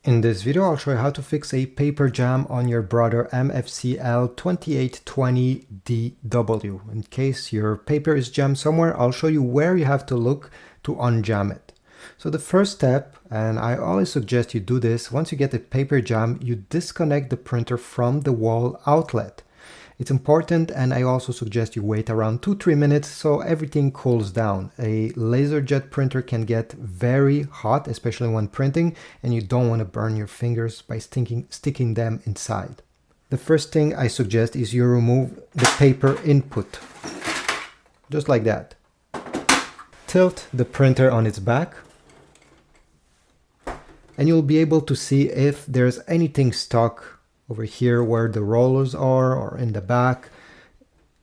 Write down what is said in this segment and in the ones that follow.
In this video, I'll show you how to fix a paper jam on your Brother MFC-L2820DW. In case your paper is jammed somewhere, I'll show you where you have to look to unjam it. So the first step, and I always suggest you do this, once you get the paper jam, you disconnect the printer from the wall outlet. It's important, and I also suggest you wait around 2-3 minutes so everything cools down. A laser jet printer can get very hot, especially when printing, and you don't want to burn your fingers by sticking them inside. The first thing I suggest is you remove the paper input, just like that. Tilt the printer on its back, and you'll be able to see if there's anything stuck over here where the rollers are, or in the back.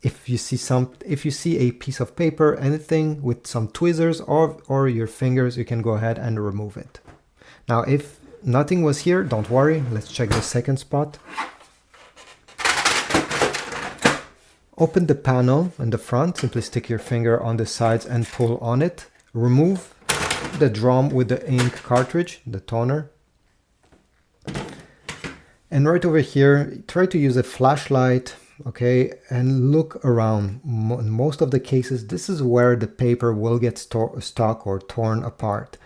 If you see a piece of paper, anything with some tweezers or your fingers, you can go ahead and remove it. Now, if nothing was here, don't worry. Let's check the second spot. Open the panel in the front. Simply stick your finger on the sides and pull on it. Remove the drum with the ink cartridge, the toner. And right over here, try to use a flashlight, okay, and look around. In most of the cases, this is where the paper will get stuck or torn apart.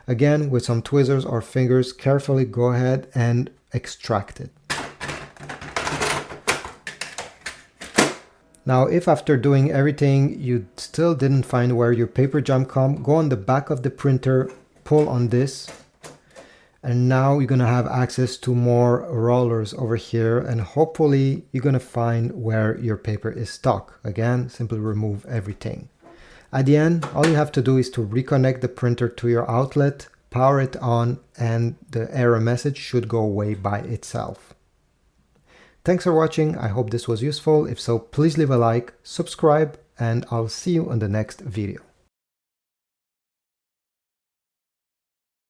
Again, with some tweezers or fingers, carefully go ahead and extract it. Now, if after doing everything you still didn't find where your paper jam come, go on the back of the printer, pull on this, and now you're going to have access to more rollers over here, and hopefully you're going to find where your paper is stuck. Again, simply remove everything. At the end, all you have to do is to reconnect the printer to your outlet, power it on, and the error message should go away by itself. Thanks for watching. I hope this was useful. If so, please leave a like, subscribe, and I'll see you on the next video.